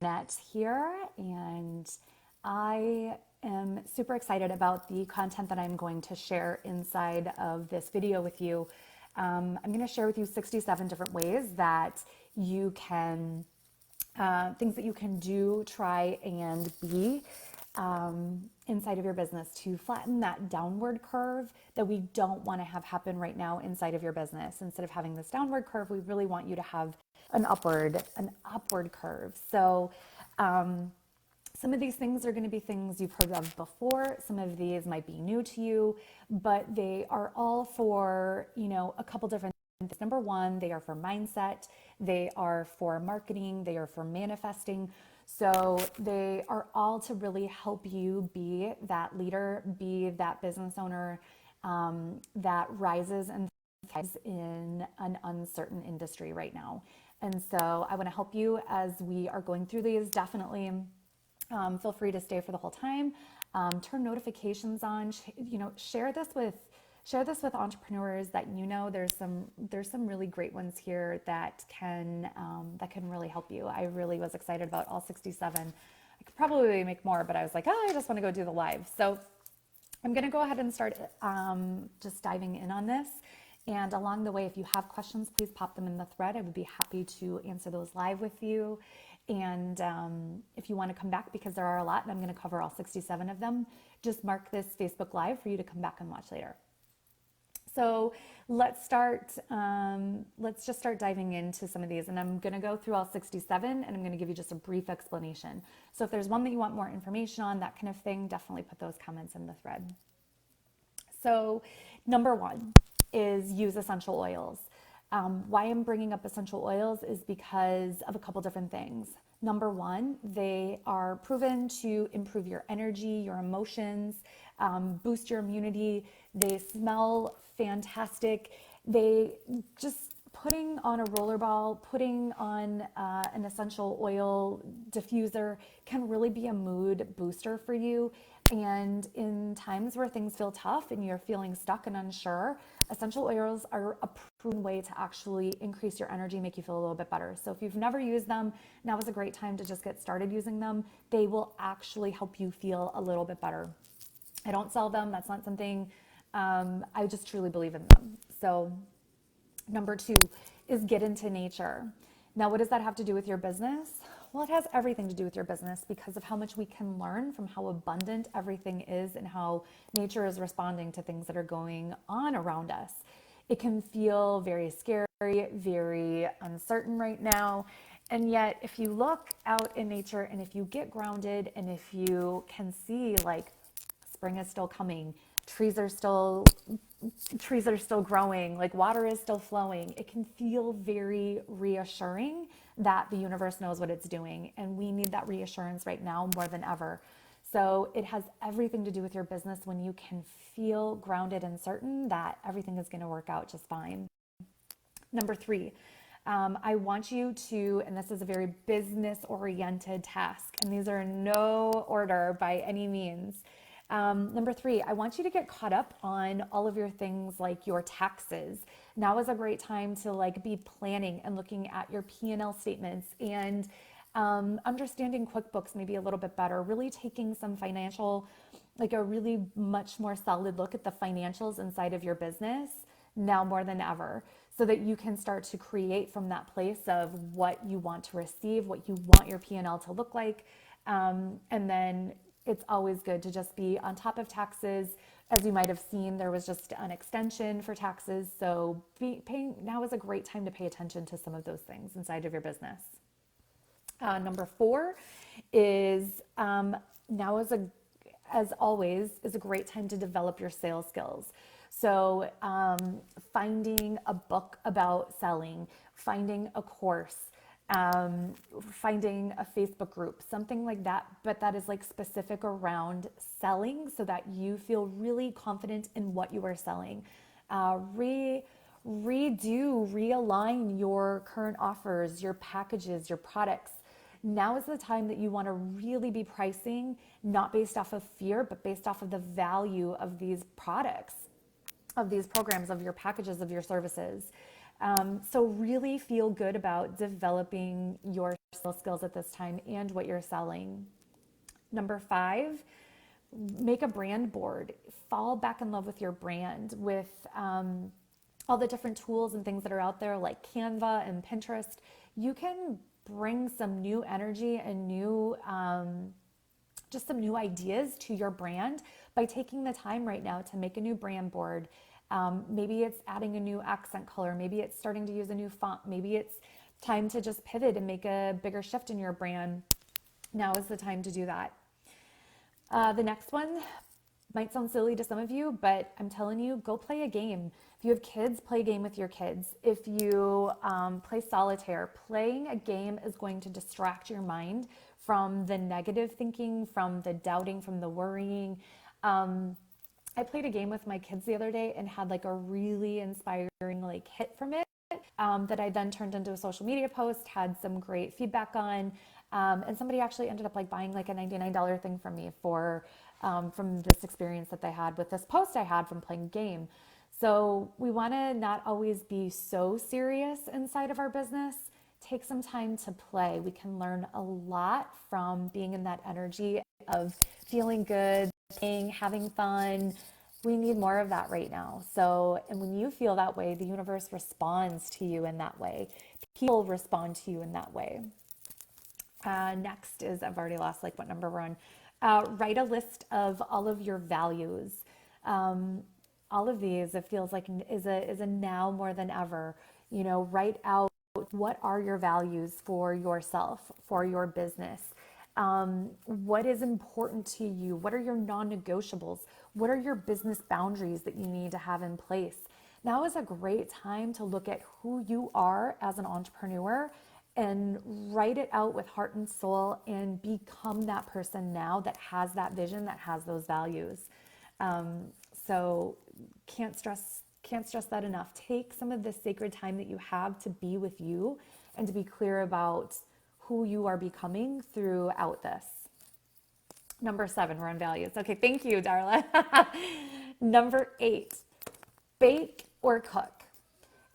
Net here, and I am super excited about the content that I'm going to share inside of this video with you. I'm going to share with you 67 different ways that you can, things that you can do, try, and be inside of your business to flatten that downward curve that we don't want to have happen right now inside of your business. Instead of having this downward curve, we really want you to have an upward curve. So some of these things are going to be things you've heard of before. Some of these might be new to you, but they are all for, a couple different things. Number one, they are for mindset. They are for marketing. They are for manifesting. So they are all to really help you be that leader, be that business owner that rises and thrives in an uncertain industry right now. And so I want to help you as we are going through these. Definitely feel free to stay for the whole time. Turn notifications on. Share this with entrepreneurs that there's some really great ones here that can really help you. I really was excited about all 67. I could probably make more, but I was like, I just want to go do the live. So I'm going to go ahead and start just diving in on this. And along the way, if you have questions, please pop them in the thread. I would be happy to answer those live with you. And if you want to come back, because there are a lot, and I'm going to cover all 67 of them, just mark this Facebook Live for you to come back and watch later. So let's just start diving into some of these. And I'm going to go through all 67, and I'm going to give you just a brief explanation. So if there's one that you want more information on, that kind of thing, definitely put those comments in the thread. So number one is use essential oils. Why I'm bringing up essential oils is because of a couple different things. Number one, they are proven to improve your energy, your emotions, boost your immunity. They smell fantastic. They just putting on a rollerball, putting on an essential oil diffuser can really be a mood booster for you. And in times where things feel tough and you're feeling stuck and unsure, essential oils are a proven way to actually increase your energy, make you feel a little bit better. So if you've never used them, now is a great time to just get started using them. They will actually help you feel a little bit better. I don't sell them. That's not something, I just truly believe in them. So number two is get into nature. Now, what does that have to do with your business? Well, it has everything to do with your business because of how much we can learn from how abundant everything is and how nature is responding to things that are going on around us. It can feel very scary, very uncertain right now. And yet, if you look out in nature and if you get grounded and if you can see like spring is still coming, trees are still growing, like water is still flowing, it can feel very reassuring that the universe knows what it's doing. And we need that reassurance right now more than ever. So it has everything to do with your business when you can feel grounded and certain that everything is going to work out just fine. Number three, I want you to, and this is a very business-oriented task, and these are in no order by any means. Number three, I want you to get caught up on all of your things like your taxes. Now is a great time to be planning and looking at your P&L statements and understanding QuickBooks maybe a little bit better, really taking some financial, a really much more solid look at the financials inside of your business now more than ever, so that you can start to create from that place of what you want to receive, what you want your P&L to look like, and then it's always good to just be on top of taxes. As you might have seen, there was just an extension for taxes. So now is a great time to pay attention to some of those things inside of your business. Number four is now as always, is a great time to develop your sales skills. So finding a book about selling, finding a course, finding a Facebook group, something like that, but that is specific around selling so that you feel really confident in what you are selling. Realign your current offers, your packages, your products. Now is the time that you want to really be pricing, not based off of fear, but based off of the value of these products, of these programs, of your packages, of your services. So really feel good about developing your skills at this time and what you're selling. Number 5, make a brand board. Fall back in love with your brand, with all the different tools and things that are out there like Canva and Pinterest. You can bring some new energy and just some new ideas to your brand by taking the time right now to make a new brand board. Maybe it's adding a new accent color. Maybe it's starting to use a new font. Maybe it's time to just pivot and make a bigger shift in your brand. Now is the time to do that. The next one might sound silly to some of you, but I'm telling you, go play a game. If you have kids, play a game with your kids. If you play solitaire, playing a game is going to distract your mind from the negative thinking, from the doubting, from the worrying. I played a game with my kids the other day and had like a really inspiring like hit from it that I then turned into a social media post, had some great feedback on. And somebody actually ended up like buying like a $99 thing from me from this experience that they had with this post I had from playing a game. So we want to not always be so serious inside of our business. Take some time to play. We can learn a lot from being in that energy of feeling good, playing, having fun. We need more of that right now. So, and when you feel that way, the universe responds to you in that way. People respond to you in that way. Next is, I've already lost like what number we're on. Write a list of all of your values. All of these, it feels like is a now more than ever. You know, write out what are your values for yourself, for your business. What is important to you? What are your non-negotiables? What are your business boundaries that you need to have in place? Now is a great time to look at who you are as an entrepreneur and write it out with heart and soul and become that person now that has that vision, that has those values. So can't stress that enough. Take some of this sacred time that you have to be with you and to be clear about who you are becoming throughout this. Number 7, we're on values. Okay, thank you, Darla. Number 8, bake or cook.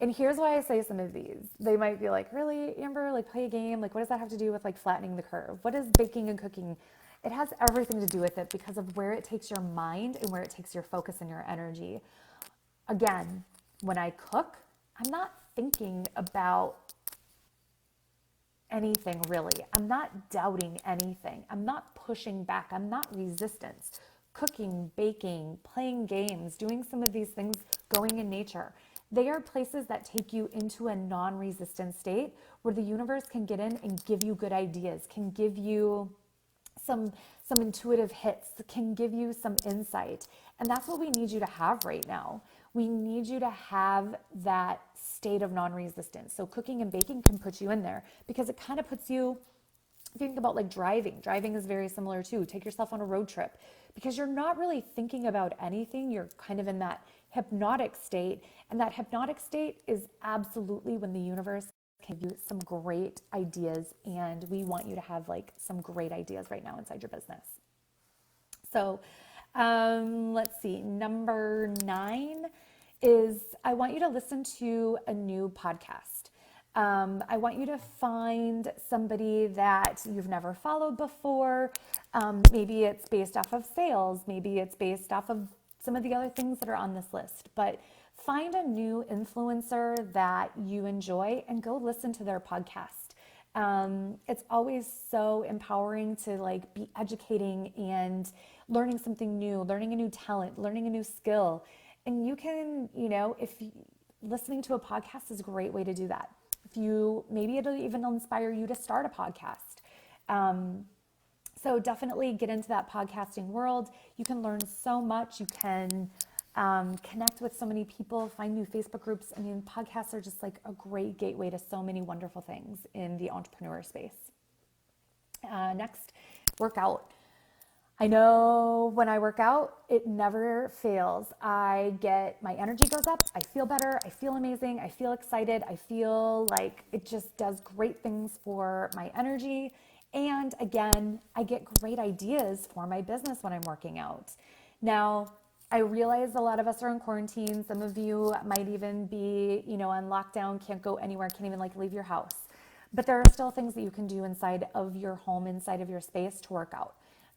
And here's why I say some of these. They might be like, really, Amber, like play a game? Like what does that have to do with like flattening the curve? What is baking and cooking? It has everything to do with it because of where it takes your mind and where it takes your focus and your energy. Again, when I cook, I'm not thinking about anything really. I'm not doubting anything. I'm not pushing back. I'm not resistance. Cooking, baking, playing games, doing some of these things, going in nature. They are places that take you into a non-resistant state where the universe can get in and give you good ideas, can give you some intuitive hits, can give you some insight. And that's what we need you to have right now. We need you to have that state of non-resistance. So cooking and baking can put you in there because it kind of puts you, if you think about like driving is very similar too. Take yourself on a road trip because you're not really thinking about anything. You're kind of in that hypnotic state. And that hypnotic state is absolutely when the universe can give you some great ideas. And we want you to have like some great ideas right now inside your business. So let's see. Number 9 is I want you to listen to a new podcast. I want you to find somebody that you've never followed before. Maybe it's based off of sales. Maybe it's based off of some of the other things that are on this list. But find a new influencer that you enjoy and go listen to their podcast. It's always so empowering to like be educating and learning something new, learning a new talent, learning a new skill. And you can, listening to a podcast is a great way to do that. Maybe it'll even inspire you to start a podcast. So definitely get into that podcasting world. You can learn so much. You can connect with so many people, find new Facebook groups. I mean, podcasts are just like a great gateway to so many wonderful things in the entrepreneur space. Next, work out. I know when I work out, it never fails. My energy goes up, I feel better, I feel amazing, I feel excited, I feel like it just does great things for my energy. And again, I get great ideas for my business when I'm working out. Now, I realize a lot of us are in quarantine. Some of you might even be, on lockdown, can't go anywhere, can't even like leave your house. But there are still things that you can do inside of your home, inside of your space to work out.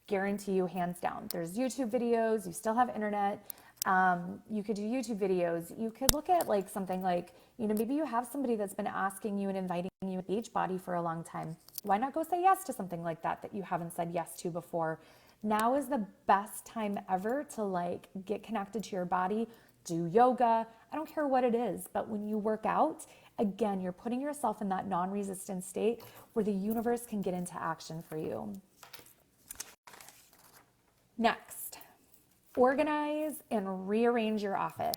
Guarantee you, hands down. There's YouTube videos, you still have internet. You could do YouTube videos. You could look at like something like, maybe you have somebody that's been asking you and inviting you to Beachbody for a long time. Why not go say yes to something like that that you haven't said yes to before? Now is the best time ever to like get connected to your body, do yoga. I don't care what it is, but when you work out, again, you're putting yourself in that non-resistant state where the universe can get into action for you. Next, organize and rearrange your office.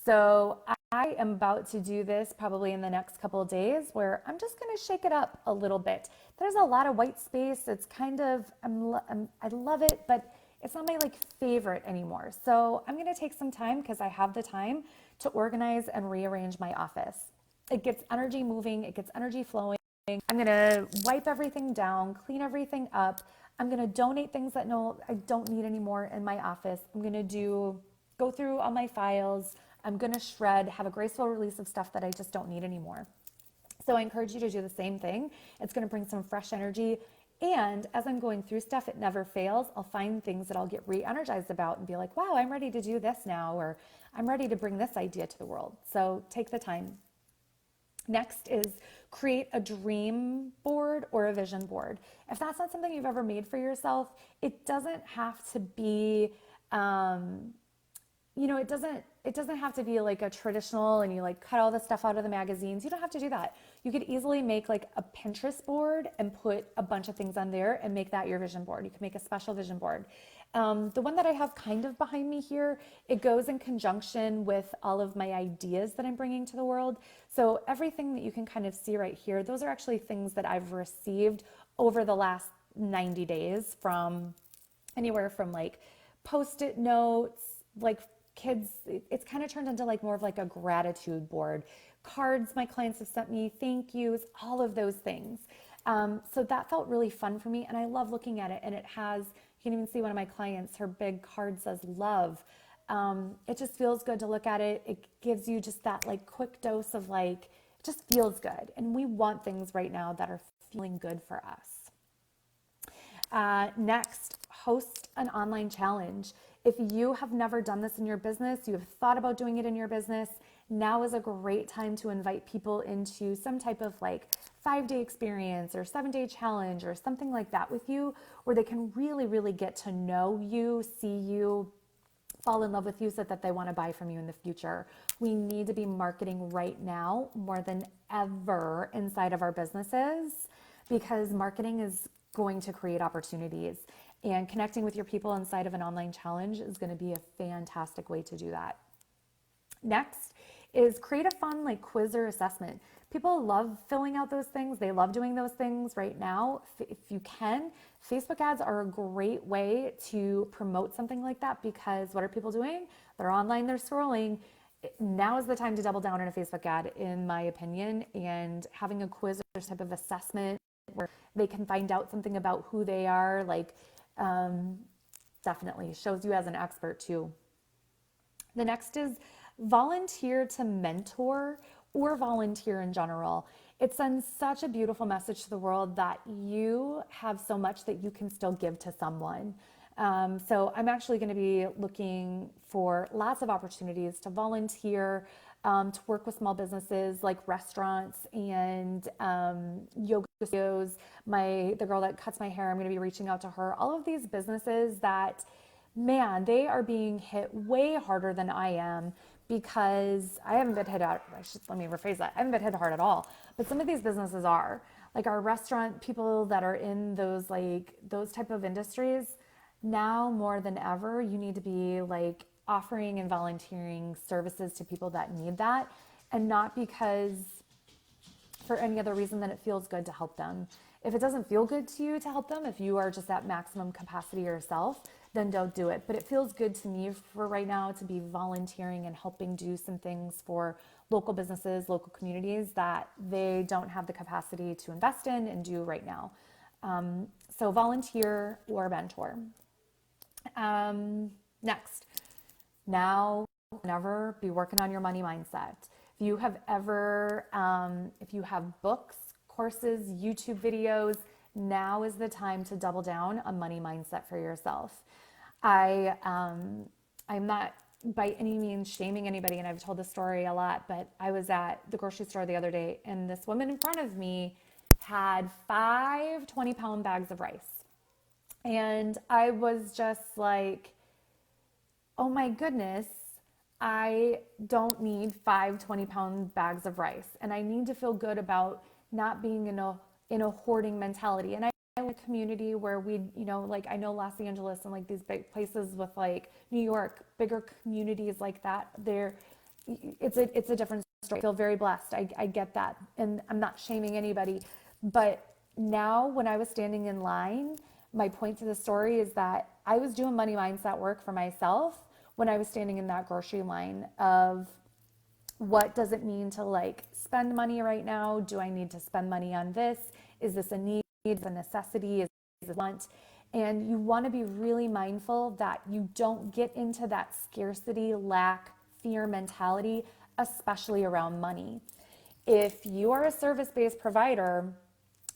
So I am about to do this probably in the next couple of days where I'm just going to shake it up a little bit. There's a lot of white space. It's kind of, I love it, but it's not my like favorite anymore. So I'm going to take some time because I have the time to organize and rearrange my office. It gets energy moving. It gets energy flowing. I'm going to wipe everything down, clean everything up. I'm going to donate things that I don't need anymore in my office. I'm going to go through all my files. I'm going to shred, have a graceful release of stuff that I just don't need anymore. So I encourage you to do the same thing. It's going to bring some fresh energy. And as I'm going through stuff, it never fails. I'll find things that I'll get re-energized about and be like, wow, I'm ready to do this now, or I'm ready to bring this idea to the world. So take the time. Next is create a dream board or a vision board. If that's not something you've ever made for yourself, it doesn't have to be, it doesn't have to be like a traditional and you like cut all the stuff out of the magazines. You don't have to do that. You could easily make like a Pinterest board and put a bunch of things on there and make that your vision board. You can make a special vision board. The one that I have kind of behind me here, it goes in conjunction with all of my ideas that I'm bringing to the world. So everything that you can kind of see right here, those are actually things that I've received over the last 90 days from anywhere from like Post-it notes, like kids, it's kind of turned into like more of like a gratitude board. Cards my clients have sent me, thank yous, all of those things. So that felt really fun for me and I love looking at it, and it has, you can even see one of my clients, her big card says love. It just feels good to look at it. It gives you just that like quick dose of like, it just feels good. And we want things right now that are feeling good for us. Next, host an online challenge. If you have never done this in your business, you have thought about doing it in your business, now is a great time to invite people into some type of like 5-day experience or 7-day challenge or something like that with you, where they can really, really get to know you, see you, fall in love with you so that they want to buy from you in the future. We need to be marketing right now more than ever inside of our businesses, because marketing is going to create opportunities, and connecting with your people inside of an online challenge is going to be a fantastic way to do that. Next is create a fun like quiz or assessment. People love filling out those things. They love doing those things right now. If you can, Facebook ads are a great way to promote something like that, because what are people doing? They're online, they're scrolling. Now is the time to double down on a Facebook ad, in my opinion, and having a quiz or type of assessment where they can find out something about who they are, like definitely shows you as an expert too. The next is volunteer to mentor or volunteer in general. It sends such a beautiful message to the world that you have so much that you can still give to someone. So I'm actually going to be looking for lots of opportunities to volunteer, to work with small businesses like restaurants and yoga studios. The girl that cuts my hair, I'm going to be reaching out to her. All of these businesses that, man, they are being hit way harder than I am, because I haven't been hit hard. Let me rephrase that. I haven't been hit hard at all, but some of these businesses are. Like our restaurant people that are in those type of industries, now more than ever, you need to be like offering and volunteering services to people that need that, and not because for any other reason than it feels good to help them. If it doesn't feel good to you to help them, if you are just at maximum capacity yourself, then don't do it. But it feels good to me for right now to be volunteering and helping do some things for local businesses, local communities that they don't have the capacity to invest in and do right now. So volunteer or mentor. Next, now never be working on your money mindset. If you have ever, if you have books, courses, YouTube videos. Now is the time to double down on money mindset for yourself. I'm not by any means shaming anybody, and I've told this story a lot, but I was at the grocery store the other day, and this woman in front of me had 5 20-pound bags of rice. And I was just like, oh my goodness, I don't need 5 20-pound bags of rice. And I need to feel good about not being in a hoarding mentality. And I in a community where we, like I know Los Angeles and like these big places with like New York, bigger communities like that, it's a different story. I feel very blessed. I get that. And I'm not shaming anybody. But now when I was standing in line, my point to the story is that I was doing money mindset work for myself when I was standing in that grocery line of what does it mean to like spend money right now? Do I need to spend money on this? Is this a need? Is a necessity? Is it a want? And you want to be really mindful that you don't get into that scarcity, lack, fear mentality, especially around money. If you are a service-based provider,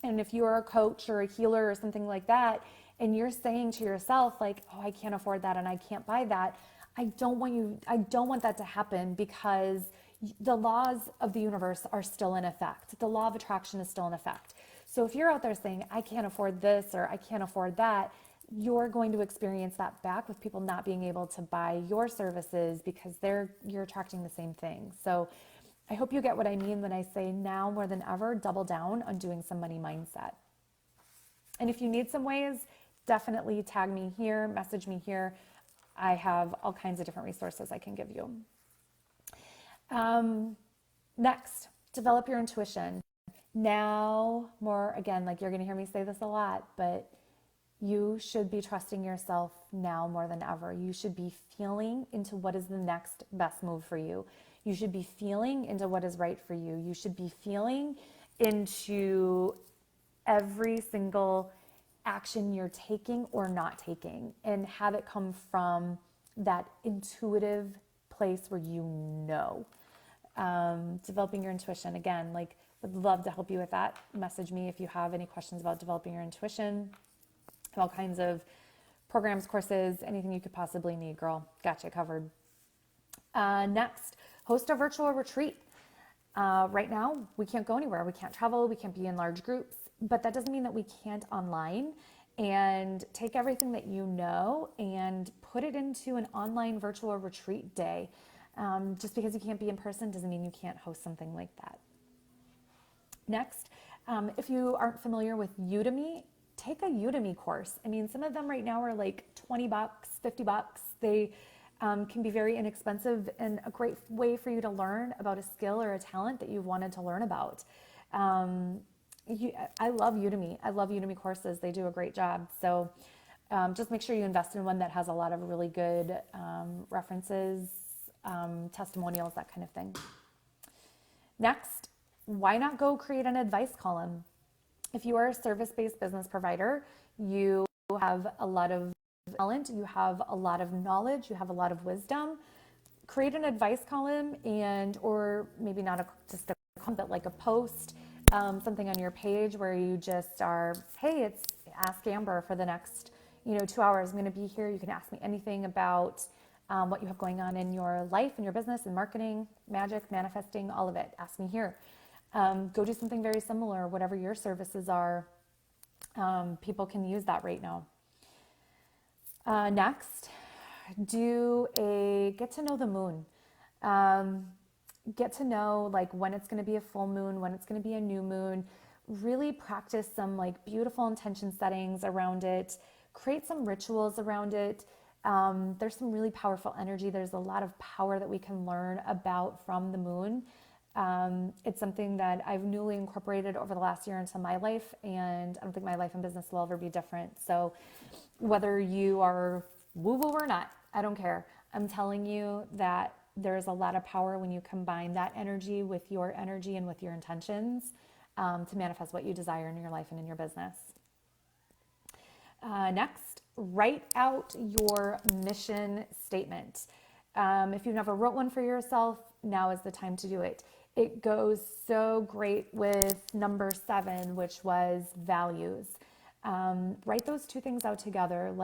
and if you are a coach or a healer or something like that, and you're saying to yourself like, oh, I can't afford that and I can't buy that, I don't want that to happen, because the laws of the universe are still in effect. The law of attraction is still in effect. So if you're out there saying, I can't afford this or I can't afford that, you're going to experience that back with people not being able to buy your services because you're attracting the same thing. So I hope you get what I mean when I say now more than ever, double down on doing some money mindset. And if you need some ways, definitely tag me here, message me here. I have all kinds of different resources I can give you. Next, develop your intuition. Now, more again, like you're going to hear me say this a lot, but you should be trusting yourself now more than ever. You should be feeling into what is the next best move for you. You should be feeling into what is right for you. You should be feeling into every single action you're taking or not taking, and have it come from that intuitive place where developing your intuition. Again, like would love to help you with that. Message me if you have any questions about developing your intuition. All kinds of programs, courses, anything you could possibly need, girl. Got you covered. Next, host a virtual retreat. Right now, we can't go anywhere. We can't travel. We can't be in large groups. But that doesn't mean that we can't online, and take everything that you know and put it into an online virtual retreat day. Just because you can't be in person doesn't mean you can't host something like that. Next, if you aren't familiar with Udemy, take a Udemy course. I mean, some of them right now are like $20, $50. They can be very inexpensive and a great way for you to learn about a skill or a talent that you've wanted to learn about. I love Udemy. I love Udemy courses. They do a great job. So just make sure you invest in one that has a lot of really good references, testimonials, that kind of thing. Next, why not go create an advice column? If you are a service-based business provider, you have a lot of talent, you have a lot of knowledge, you have a lot of wisdom. Create an advice column, or maybe not just a column, but like a post, something on your page where you just are, hey, it's Ask Amber for the next 2 hours. I'm going to be here. You can ask me anything about what you have going on in your life, in your business, in marketing, magic, manifesting, all of it. Ask me here. Go do something very similar, whatever your services are. People can use that right now. Next, get to know the moon. Get to know like when it's going to be a full moon, when it's going to be a new moon. Really practice some like beautiful intention settings around it. Create some rituals around it. There's some really powerful energy. There's a lot of power that we can learn about from the moon. It's something that I've newly incorporated over the last year into my life, and I don't think my life and business will ever be different. So whether you are woo-woo or not, I don't care. I'm telling you that there's a lot of power when you combine that energy with your energy and with your intentions to manifest what you desire in your life and in your business. Next, write out your mission statement. If you've never wrote one for yourself, now is the time to do it. It goes so great with number 7, which was values. Write those two things out together.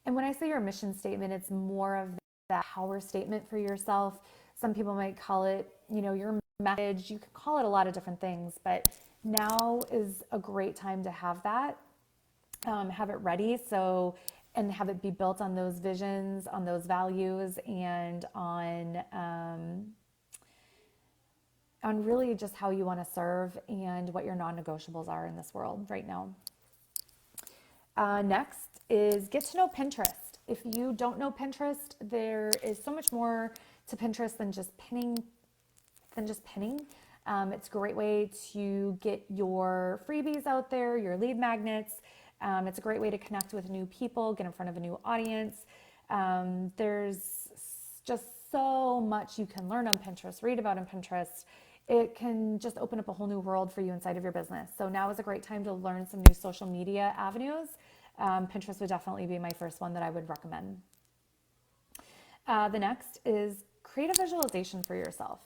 And when I say your mission statement, it's more of that power statement for yourself. Some people might call it, your message. You could call it a lot of different things, but now is a great time to have that, have it ready. And have it be built on those visions, on those values, and on really just how you want to serve and what your non-negotiables are in this world right now. Next is get to know Pinterest. If you don't know Pinterest, there is so much more to Pinterest than just pinning. It's a great way to get your freebies out there, your lead magnets. It's a great way to connect with new people, get in front of a new audience. There's just so much you can learn on Pinterest, read about on Pinterest. It can just open up a whole new world for you inside of your business. So now is a great time to learn some new social media avenues. Pinterest would definitely be my first one that I would recommend. The next is create a visualization for yourself,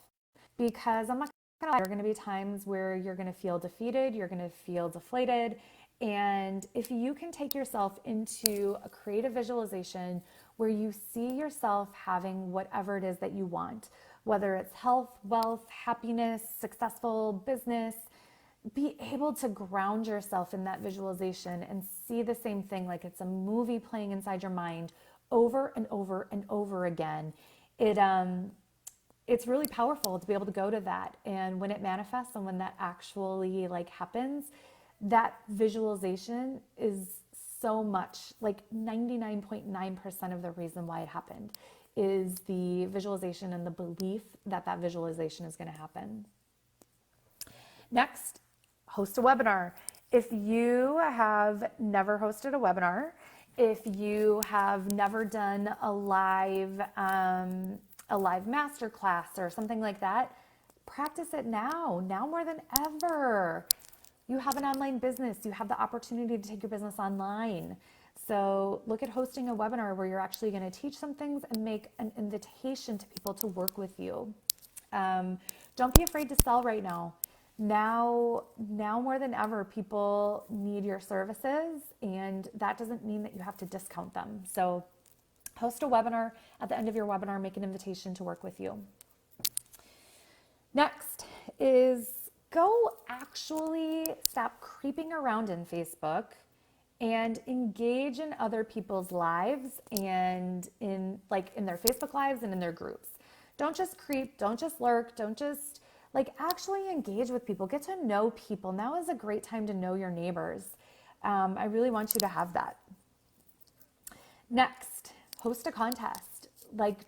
because I'm not gonna lie, there are going to be times where you're going to feel defeated, you're going to feel deflated. And if you can take yourself into a creative visualization where you see yourself having whatever it is that you want, whether it's health, wealth, happiness, successful business, be able to ground yourself in that visualization and see the same thing like it's a movie playing inside your mind over and over and over again. It's really powerful to be able to go to that. And when it manifests and when that actually happens, that visualization is so much, 99.9% of the reason why it happened is the visualization and the belief that that visualization is going to happen. Next, host a webinar. If you have never hosted a webinar, if you have never done a live masterclass or something like that, practice it now more than ever. You have an online business, you have the opportunity to take your business online. So look at hosting a webinar where you're actually going to teach some things and make an invitation to people to work with you. Don't be afraid to sell right now. Now more than ever, people need your services, and that doesn't mean that you have to discount them. So host a webinar. At the end of your webinar, make an invitation to work with you. Next is go actually stop creeping around in Facebook and engage in other people's lives and in their Facebook lives and in their groups. Don't just creep, don't just lurk, don't just actually engage with people, get to know people. Now is a great time to know your neighbors. I really want you to have that. Next, host a contest.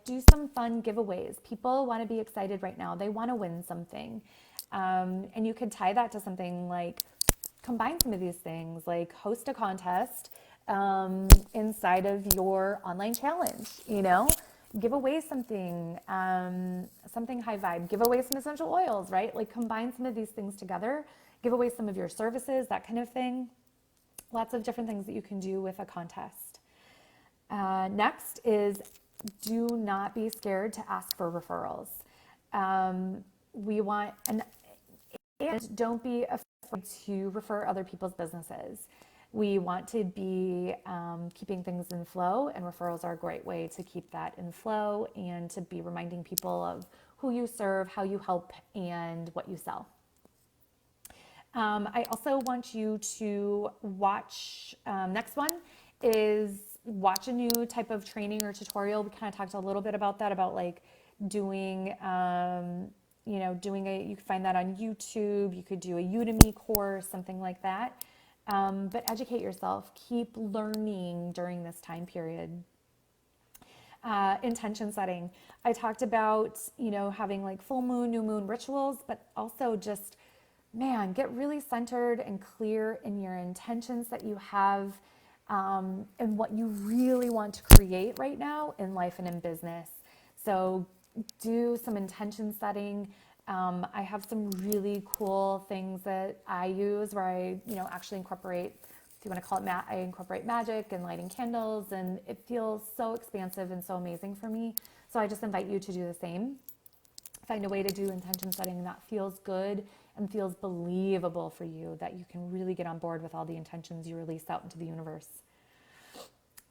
Do some fun giveaways. People want to be excited right now. They want to win something. And you could tie that to something combine some of these things, host a contest inside of your online challenge, give away something, something high vibe, give away some essential oils, right? Combine some of these things together, give away some of your services, that kind of thing. Lots of different things that you can do with a contest. Next is do not be scared to ask for referrals. We want, and don't be afraid to refer other people's businesses. We want to be keeping things in flow, and referrals are a great way to keep that in flow and to be reminding people of who you serve, how you help, and what you sell. I also want you to watch, next one is watch a new type of training or tutorial. We kind of talked a little bit about that, about doing, you can find that on YouTube. You could do a Udemy course, something like that. But educate yourself, keep learning during this time period. Intention setting. I talked about, having full moon, new moon rituals, but also just, get really centered and clear in your intentions that you have, and what you really want to create right now in life and in business. So do some intention setting. I have some really cool things that I use where I, actually incorporate, if you want to call it I incorporate magic and lighting candles, and it feels so expansive and so amazing for me. So I just invite you to do the same. Find a way to do intention setting that feels good and feels believable for you, that you can really get on board with all the intentions you release out into the universe.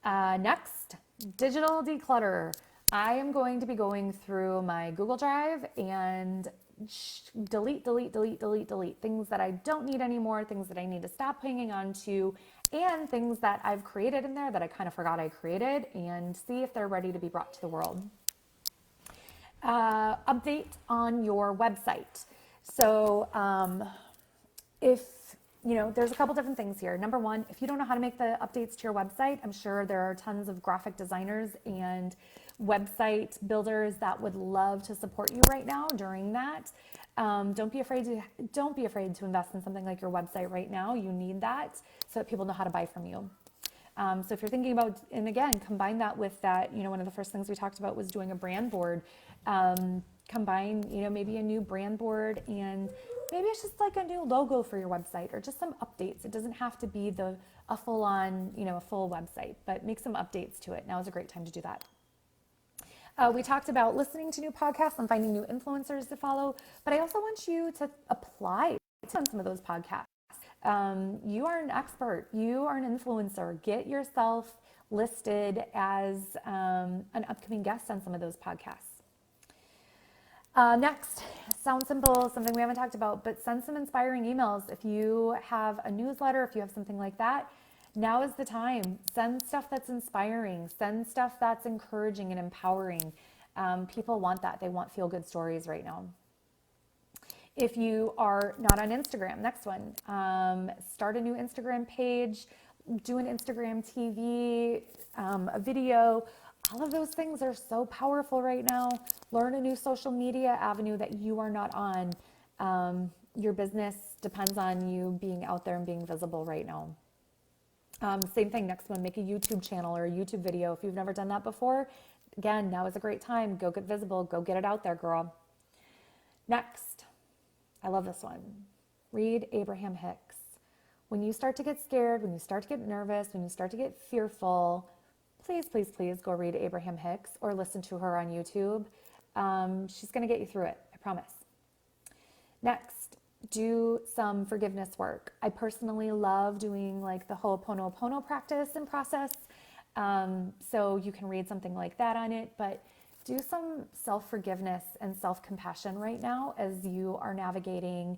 Next, digital declutter. I am going to be going through my Google Drive and delete things that I don't need anymore, things that I need to stop hanging on to, and things that I've created in there that I kind of forgot I created, and see if they're ready to be brought to the world. Update on your website. So if there's a couple different things here. Number one, if you don't know how to make the updates to your website, I'm sure there are tons of graphic designers and website builders that would love to support you right now during that. Don't be afraid to invest in something like your website right now. You need that so that people know how to buy from you. So if you're thinking about, and again, combine that with that, one of the first things we talked about was doing a brand board. Combine, maybe a new brand board, and maybe it's just like a new logo for your website or just some updates. It doesn't have to be a full-on, a full website, but make some updates to it. Now is a great time to do that. We talked about listening to new podcasts and finding new influencers to follow, but I also want you to apply to some of those podcasts. You are an expert. You are an influencer. Get yourself listed as an upcoming guest on some of those podcasts. Next, sounds simple, something we haven't talked about, but send some inspiring emails. If you have a newsletter, if you have something like that, now is the time. Send stuff that's inspiring. Send stuff that's encouraging and empowering. People want that. They want feel-good stories right now. If you are not on Instagram, next one, start a new Instagram page, do an Instagram TV, a video. All of those things are so powerful right now. Learn a new social media avenue that you are not on. Your business depends on you being out there and being visible right now. Same thing, next one, make a YouTube channel or a YouTube video. If you've never done that before, again, now is a great time. Go get visible. Go get it out there, girl. Next, I love this one. Read Abraham Hicks. When you start to get scared, when you start to get nervous, when you start to get fearful, please, please, please go read Abraham Hicks or listen to her on YouTube. She's going to get you through it, I promise. Next, do some forgiveness work. I personally love doing like the Ho'oponopono practice and process. So you can read something like that on it, but do some self-forgiveness and self-compassion right now as you are navigating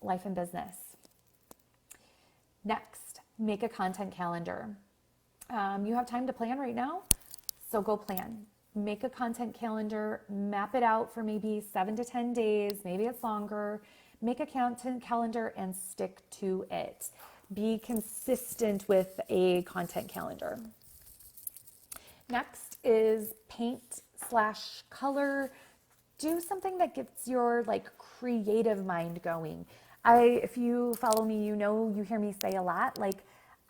life and business. Next, make a content calendar. You have time to plan right now, so go plan. Make a content calendar, map it out for maybe 7 to 10 days, maybe it's longer. Make a content calendar and stick to it. Be consistent with a content calendar. Next is paint/color. Do something that gets your creative mind going. If you follow me, you hear me say a lot,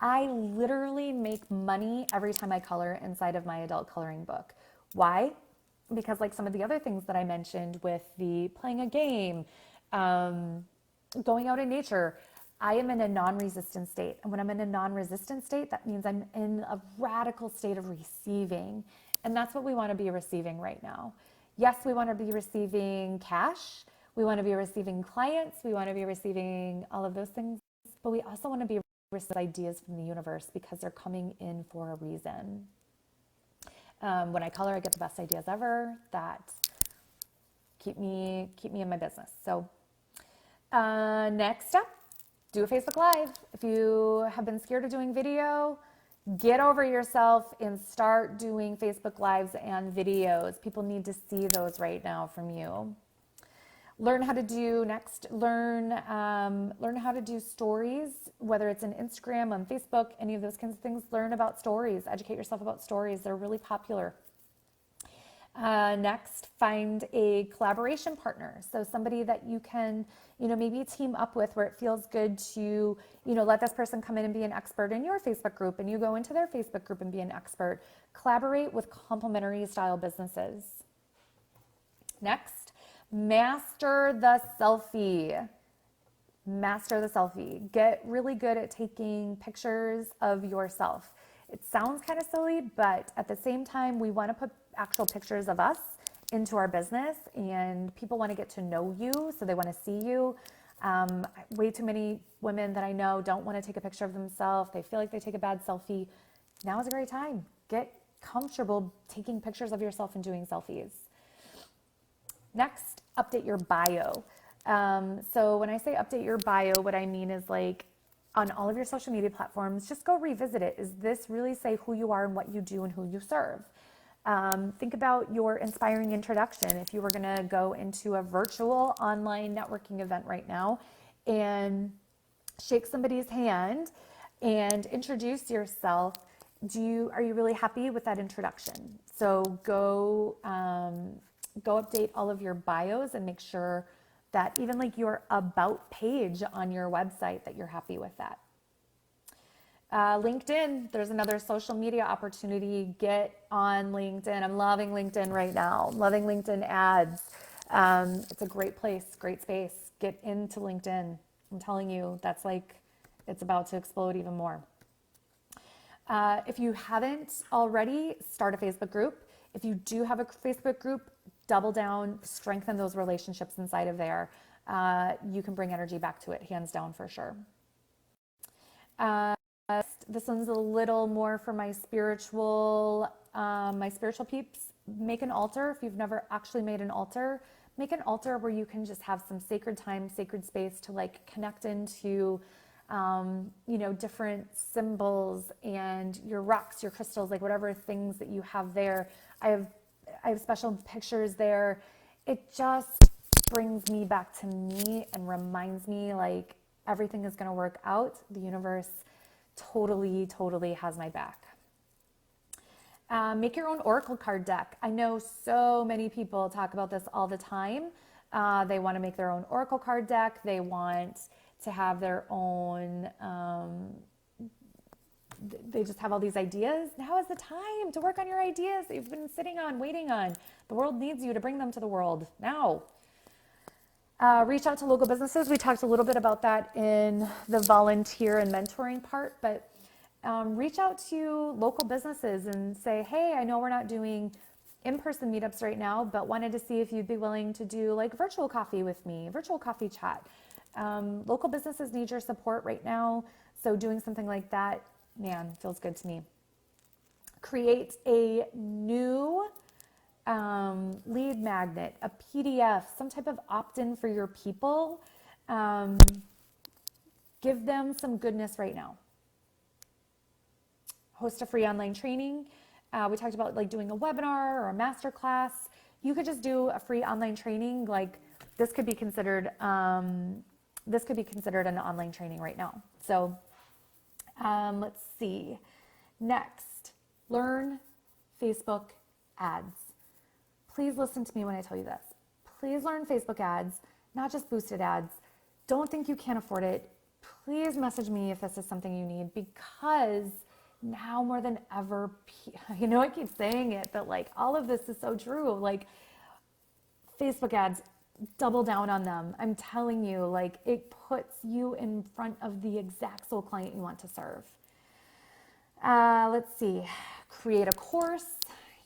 I literally make money every time I color inside of my adult coloring book. Why? Because like some of the other things that I mentioned with the playing a game, going out in nature, I am in a non-resistant state. And when I'm in a non-resistant state, that means I'm in a radical state of receiving. And that's what we want to be receiving right now. Yes, we want to be receiving cash. We want to be receiving clients. We want to be receiving all of those things. But we also want to be receiving ideas from the universe because they're coming in for a reason. When I color, I get the best ideas ever that keep me in my business. So next up, do a Facebook Live. If you have been scared of doing video, get over yourself and start doing Facebook Lives and videos. People need to see those right now from you. Learn how to do learn how to do stories, whether it's on Instagram, on Facebook, any of those kinds of things. Learn about stories. Educate yourself about stories. They're really popular. Next, find a collaboration partner. So somebody that you can, maybe team up with where it feels good to, let this person come in and be an expert in your Facebook group and you go into their Facebook group and be an expert. Collaborate with complementary style businesses. Next, master the selfie. Master the selfie. Get really good at taking pictures of yourself. It sounds kind of silly, but at the same time, we want to put actual pictures of us into our business, and people want to get to know you, so they want to see you. Way too many women that I know don't want to take a picture of themselves. They feel like they take a bad selfie. Now is a great time. Get comfortable taking pictures of yourself and doing selfies. Next, update your bio. So when I say update your bio, what I mean is like on all of your social media platforms, just go revisit it. Does this really say who you are and what you do and who you serve? Think about your inspiring introduction. If you were going to go into a virtual online networking event right now and shake somebody's hand and introduce yourself, are you really happy with that introduction? So go update all of your bios and make sure that even like your about page on your website, that you're happy with that. LinkedIn, there's another social media opportunity. Get on LinkedIn. I'm loving LinkedIn right now. I'm loving LinkedIn ads. It's a great place, great space. Get into LinkedIn. I'm telling you, that's like, it's about to explode even more. If you haven't already, start a Facebook group. If you do have a Facebook group, double down, strengthen those relationships inside of there. You can bring energy back to it, hands down for sure. This one's a little more for my spiritual peeps. Make an altar. If you've never actually made an altar, make an altar where you can just have some sacred time, sacred space to like connect into, different symbols and your rocks, your crystals, like whatever things that you have there. I have special pictures there. It just brings me back to me and reminds me like everything is going to work out. The universe totally has my back. Make your own Oracle card deck. I know so many people talk about this all the time. They want to make their own Oracle card deck. They want to have their own, they just have all these ideas. Now is the time to work on your ideas that you've been sitting on, waiting on. The world needs you to bring them to the world now. Reach out to local businesses. We talked a little bit about that in the volunteer and mentoring part, but reach out to local businesses and say, hey, I know we're not doing in-person meetups right now, but wanted to see if you'd be willing to do like virtual coffee with me, virtual coffee chat. Local businesses need your support right now, so doing something like that, man, feels good to me. Create a new lead magnet, a PDF, some type of opt-in for your people. Give them some goodness right now. Host a free online training. We talked about like doing a webinar or a master class. You could just do a free online training. Like this could be considered an online training right now. So let's see. Next, learn Facebook ads. Please listen to me when I tell you this. Please learn Facebook ads, not just boosted ads. Don't think you can't afford it. Please message me if this is something you need, because now more than ever, I keep saying it, but like all of this is so true. Like Facebook ads, double down on them. I'm telling you, like it puts you in front of the exact soul client you want to serve. Let's see, create a course.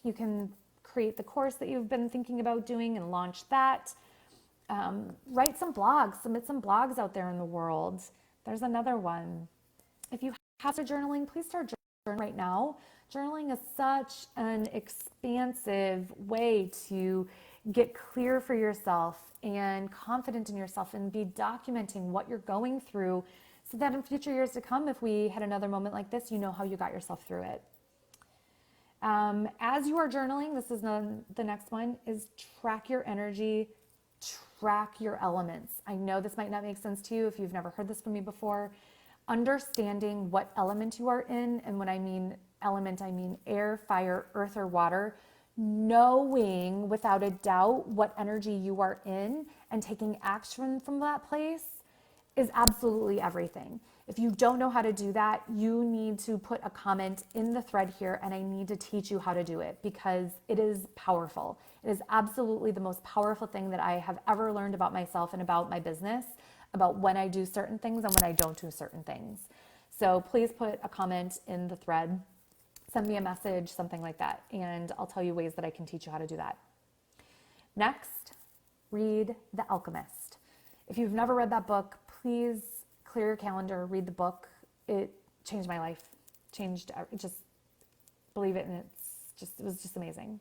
You can create the course that you've been thinking about doing and launch that. Write some blogs, submit some blogs out there in the world. There's another one. If you have to journaling, please start journaling right now. Journaling is such an expansive way to get clear for yourself and confident in yourself and be documenting what you're going through, so that in future years to come, if we had another moment like this, you know how you got yourself through it. As you are journaling, this is the next one, is track your energy, track your elements. I know this might not make sense to you if you've never heard this from me before. Understanding what element you are in, and when I mean element, I mean air, fire, earth, or water. Knowing without a doubt what energy you are in and taking action from that place is absolutely everything. If you don't know how to do that, you need to put a comment in the thread here, and I need to teach you how to do it, because it is powerful. It is absolutely the most powerful thing that I have ever learned about myself and about my business, about when I do certain things and when I don't do certain things. So please put a comment in the thread, send me a message, something like that, and I'll tell you ways that I can teach you how to do that. Next, read The Alchemist. If you've never read that book, please clear your calendar, read the book. It changed my life. Just believe it, and it was just amazing.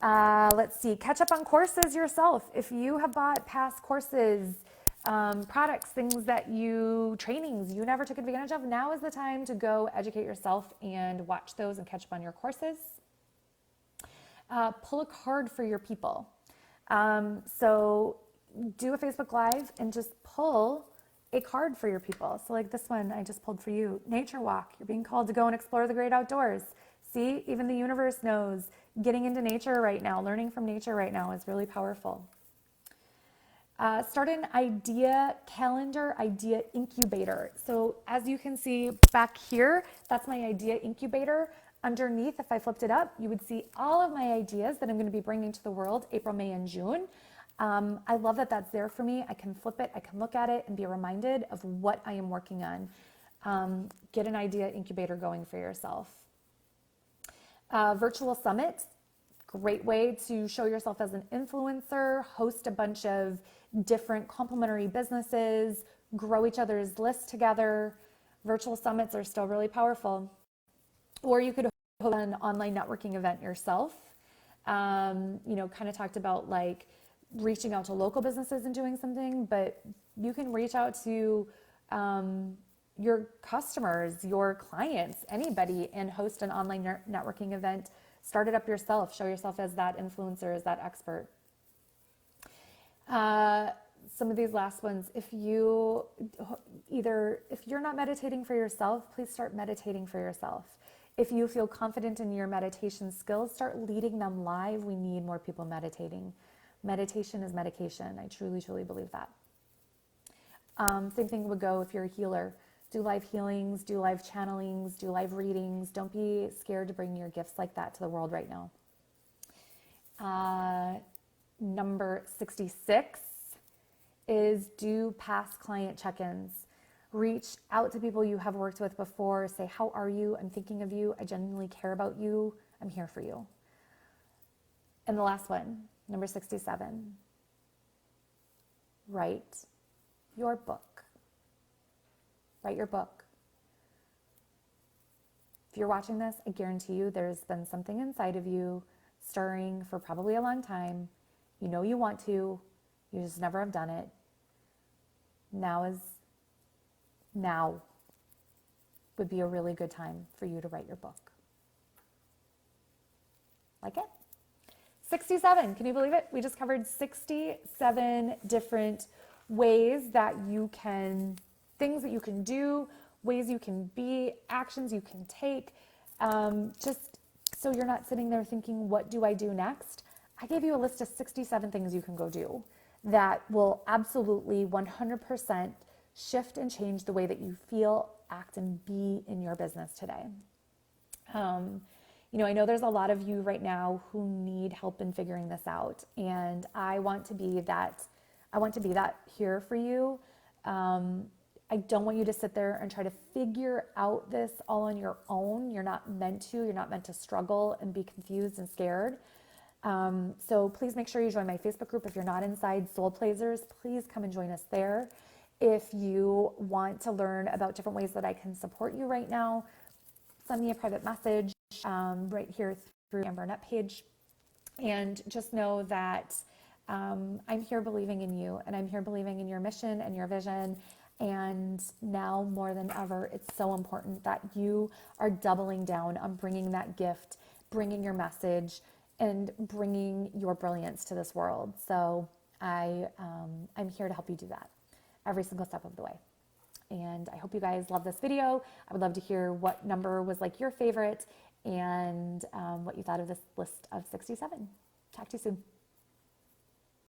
Let's see, catch up on courses yourself. If you have bought past courses, products, trainings you never took advantage of, now is the time to go educate yourself and watch those and catch up on your courses. Pull a card for your people. So do a Facebook Live and just pull a card for your people. So like this one I just pulled for you, Nature Walk. You're being called to go and explore the great outdoors. See, even the universe knows getting into nature right now, learning from nature right now is really powerful. Start an idea calendar, idea incubator. So as you can see back here, that's my idea incubator. Underneath, if I flipped it up, you would see all of my ideas that I'm going to be bringing to the world April, May, and June. I love that that's there for me. I can flip it, I can look at it and be reminded of what I am working on. Get an idea incubator going for yourself. Virtual summit, great way to show yourself as an influencer, host a bunch of different complementary businesses, grow each other's lists together. Virtual summits are still really powerful. Or you could host an online networking event yourself. Kind of talked about like reaching out to local businesses and doing something, but you can reach out to your customers, your clients, anybody, and host an online networking event. Start it up yourself. Show yourself as that influencer, as that expert. Some of these last ones, if you're not meditating for yourself, please start meditating for yourself. If you feel confident in your meditation skills, start leading them live. We need more people meditating. Meditation is medication. I truly, truly believe that. Same thing would go if you're a healer. Do live healings, do live channelings, do live readings. Don't be scared to bring your gifts like that to the world right now. Number 66 is do past client check-ins. Reach out to people you have worked with before. Say, how are you? I'm thinking of you. I genuinely care about you. I'm here for you. And the last one, number 67, write your book. Write your book. If you're watching this, I guarantee you there's been something inside of you stirring for probably a long time. You know you want to, you just never have done it. Now would be a really good time for you to write your book. Like it? 67, can you believe it? We just covered 67 different ways that you can, things that you can do, ways you can be, actions you can take, just so you're not sitting there thinking, what do I do next? I gave you a list of 67 things you can go do that will absolutely 100% shift and change the way that you feel, act, and be in your business today. I know there's a lot of you right now who need help in figuring this out, and I want to be that here for you. I don't want you to sit there and try to figure out this all on your own. You're not meant to struggle and be confused and scared. So please make sure you join my Facebook group. If you're not inside Soul Blazers, please come and join us there. If you want to learn about different ways that I can support you right now, send me a private message right here through the Amber Net page. And just know that I'm here believing in you, and I'm here believing in your mission and your vision. And now more than ever, it's so important that you are doubling down on bringing that gift, bringing your message, and bringing your brilliance to this world. So I'm here to help you do that every single step of the way. And I hope you guys love this video. I would love to hear what number was like your favorite and what you thought of this list of 67. Talk to you soon.